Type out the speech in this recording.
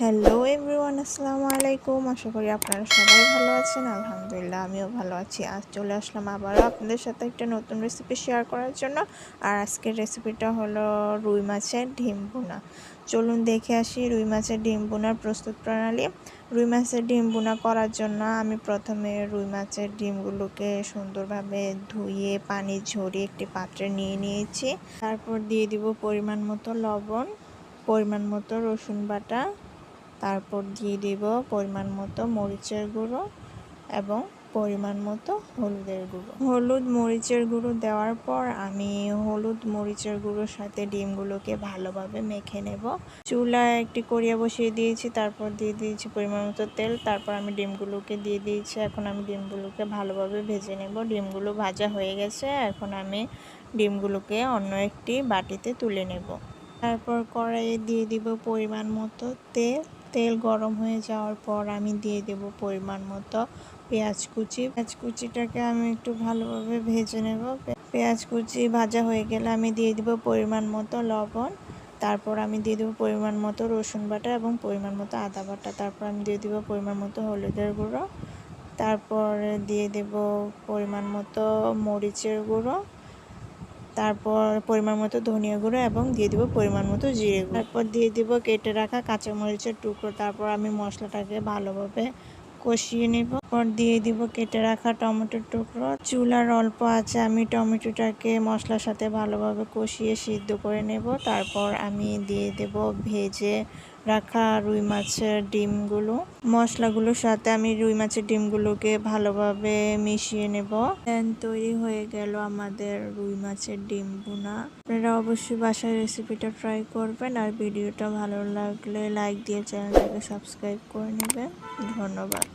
Hello everyone, আসসালামু আলাইকুম। আশা করি আপনারা সবাই ভালো আছেন। আলহামদুলিল্লাহ আমিও ভালো আছি। আজ চলে আসলাম আবারও আপনাদের সাথে একটা নতুন রেসিপি শেয়ার করার জন্য। আর আজকের রেসিপিটা হলো রুই মাছের ডিম ভুনা। চলুন দেখে আসি রুই মাছের ডিম ভুনার প্রস্তুত প্রণালী। রুই মাছের ডিম ভুনা করার জন্য আমি প্রথমে রুই মাছের ডিমগুলোকে সুন্দরভাবে ধুয়ে পানি ঝরিয়ে একটি পাত্রে নিয়ে নিয়েছি। তারপর দিয়ে দিব পরিমাণ মতো লবণ, পরিমাণ মতো রসুন বাটা, তারপর দিয়ে দেব পরিমাণ মতো মরিচের গুঁড়ো এবং পরিমাণ মতো হলুদের গুঁড়ো। হলুদ মরিচের গুঁড়ো দেওয়ার পর আমি হলুদ মরিচের গুঁড়োর সাথে ডিমগুলোকে ভালোভাবে মেখে নেব। চুলায় একটি কড়িয়া বসিয়ে দিয়েছি, তারপর দিয়ে দিয়েছি পরিমাণ মতো তেল, তারপর আমি ডিমগুলোকে দিয়ে দিয়েছি। এখন আমি ডিমগুলোকে ভালোভাবে ভেজে নেব। ডিমগুলো ভাজা হয়ে গেছে, এখন আমি ডিমগুলোকে অন্য একটি বাটিতে তুলে নেব। তারপর কড়াইয়ে দিয়ে দিব পরিমাণ মতো তেল। তেল গরম হয়ে যাওয়ার পর আমি দিয়ে দেব পরিমাণ মতো পেঁয়াজ কুচি। পেঁয়াজ কুচিটাকে আমি একটু ভালোভাবে ভেজে নেব। পেঁয়াজ কুচি ভাজা হয়ে গেলে আমি দিয়ে দিব পরিমাণ মতো লবণ, তারপর আমি দিয়ে দেবো পরিমাণ মতো রসুন বাটা এবং পরিমাণ মতো আদা বাটা, তারপর আমি দিয়ে দেবো পরিমাণ মতো হলুদের গুঁড়ো, তারপর দিয়ে দেব পরিমাণ মতো মরিচের গুঁড়ো, তারপর পরিমাণ মতো ধনিয়া গুঁড়ো এবং দিয়ে দিব পরিমাণ মতো জিরে গুঁড়ো। তারপর দিয়ে দিব কেটে রাখা কাঁচামরিচের টুকরো। তারপর আমি মশলাটাকে ভালোভাবে কষিয়ে নেব। তারপর দিয়ে দিব কেটে রাখা টমেটোর টুকরো। চুলার অল্প আছে আমি টমেটোটাকে মশলার সাথে ভালোভাবে কষিয়ে সিদ্ধ করে নেব। তারপর আমি দিয়ে দেব ভেজে রাখা রুই মাছের ডিমগুলো। মশলাগুলোর সাথে আমি রুই মাছের ডিমগুলোকে ভালোভাবে মিশিয়ে নেব। তৈরি হয়ে গেল আমাদের রুই মাছের ডিম ভুনা। আপনারা অবশ্যই বাসায় রেসিপিটা ট্রাই করবেন। আর ভিডিওটা ভালো লাগলে লাইক দিয়ে চ্যানেলটাকে সাবস্ক্রাইব করে নেবেন। ধন্যবাদ।